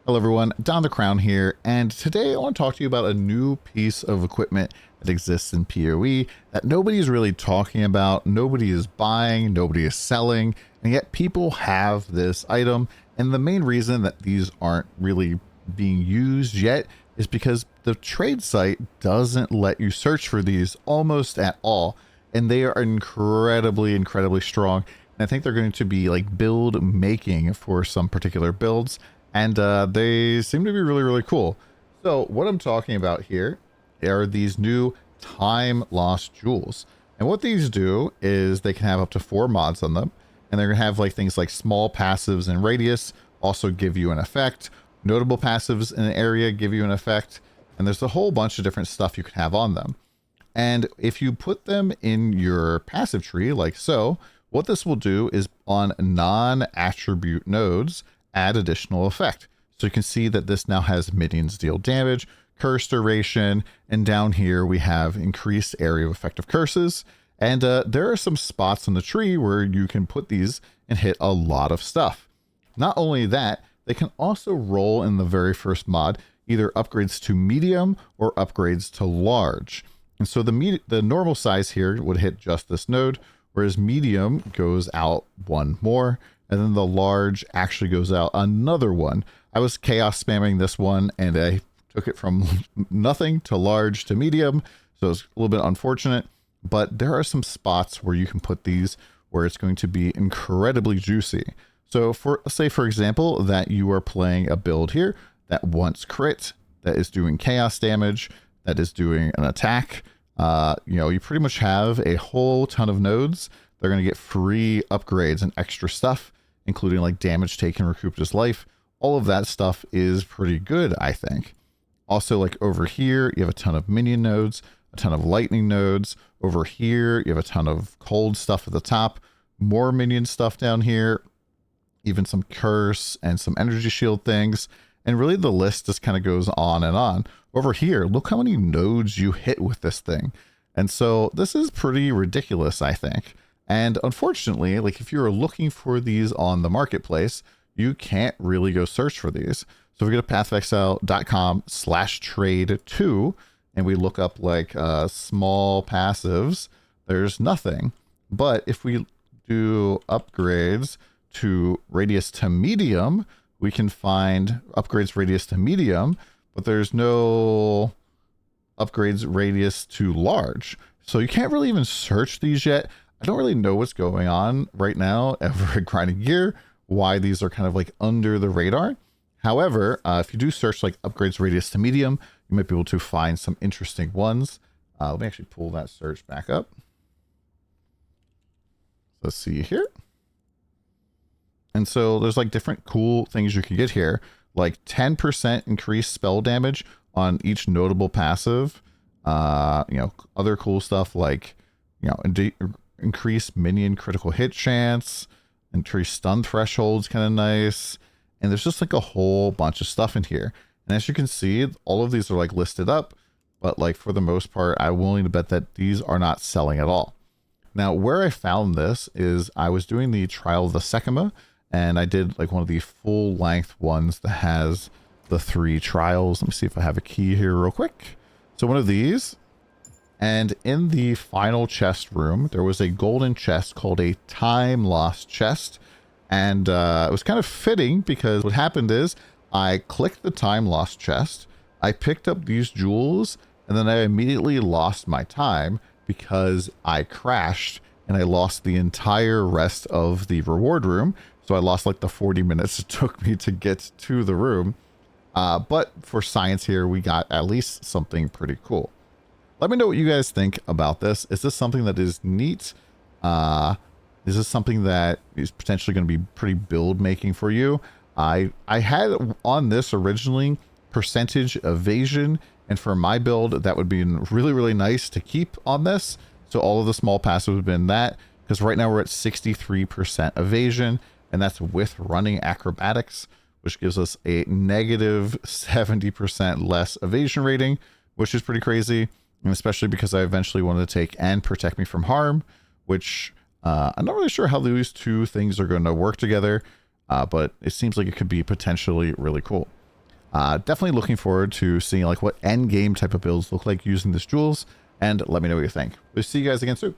Hello everyone, DonTheCrown here, and today I want to talk to you about a new piece of equipment that exists in PoE that nobody is really talking about, nobody is buying, nobody is selling, and yet people have this item. And the main reason that these aren't really being used yet is because the trade site doesn't let you search for these almost at all, and they are incredibly strong. And I think they're going to be like build making for some particular builds. And they seem to be really cool. So what I'm talking about here are these new Timelost jewels. And what these do is they can have up to 4 mods on them. And they're going to have like things like small passives and radius also give you an effect. Notable passives in an area give you an effect. And there's a whole bunch of different stuff you can have on them. And if you put them in your passive tree like so, what this will do is on non-attribute nodes, add additional effect. So you can see that this now has minions deal damage, curse duration, and down here we have increased area of effective curses. And there are some spots on the tree where you can put these and hit a lot of stuff. Not only that, they can also roll in the very first mod, either upgrades to medium or upgrades to large. And so the normal size here would hit just this node, whereas medium goes out one more. And then the large actually goes out another one. I was chaos spamming this one and I took it from nothing to large to medium. So it's a little bit unfortunate, but there are some spots where you can put these where it's going to be incredibly juicy. So let's say, for example, that you are playing a build here that wants crit, that is doing chaos damage, that is doing an attack. You pretty much have a whole ton of nodes. They're going to get free upgrades and extra stuff, including like damage taken, recouped his life. All of that stuff is pretty good, I think. Also, like over here, you have a ton of minion nodes, a ton of lightning nodes. Over here, you have a ton of cold stuff at the top, more minion stuff down here, even some curse and some energy shield things. And really the list just kind of goes on and on. Over here, look how many nodes you hit with this thing. And so this is pretty ridiculous, I think. And unfortunately, like if you're looking for these on the marketplace, you can't really go search for these. So if we go to pathofexile.com/trade2 and we look up like small passives, there's nothing. But if we do upgrades to radius to medium, we can find upgrades radius to medium, but there's no upgrades radius to large. So you can't really even search these yet. I don't really know what's going on right now over at Grinding Gear, why these are kind of like under the radar. However, if you do search like upgrades radius to medium, you might be able to find some interesting ones. Let me actually pull that search back up. Let's see here. And so there's like different cool things you can get here, like 10% increased spell damage on each notable passive. Other cool stuff like, increase minion critical hit chance, increase stun thresholds, kind of nice. And there's just like a whole bunch of stuff in here. And as you can see, all of these are like listed up, but like for the most part, I'm willing to bet that these are not selling at all. Now, where I found this is I was doing the trial of the Sekima, and I did like one of the full length ones that has the 3 trials. Let me see if I have a key here real quick. So one of these, and in the final chest room, there was a golden chest called a Timelost chest. And it was kind of fitting because what happened is I clicked the Timelost chest, I picked up these jewels, and then I immediately lost my time because I crashed and I lost the entire rest of the reward room. So I lost like the 40 minutes it took me to get to the room. But for science here, we got at least something pretty cool. Let me know what you guys think about this. Is this something that is neat? Is this something that is potentially going to be pretty build making for you? I had on this originally percentage evasion, and for my build, that would be really nice to keep on this. So all of the small passives would have been that, because right now we're at 63% evasion, and that's with running acrobatics, which gives us a negative 70% less evasion rating, which is pretty crazy. And especially because I eventually wanted to take and protect me from harm, which I'm not really sure how these two things are going to work together, but it seems like it could be potentially really cool. Definitely looking forward to seeing like what end game type of builds look like using this jewels, and let me know what you think. We'll see you guys again soon.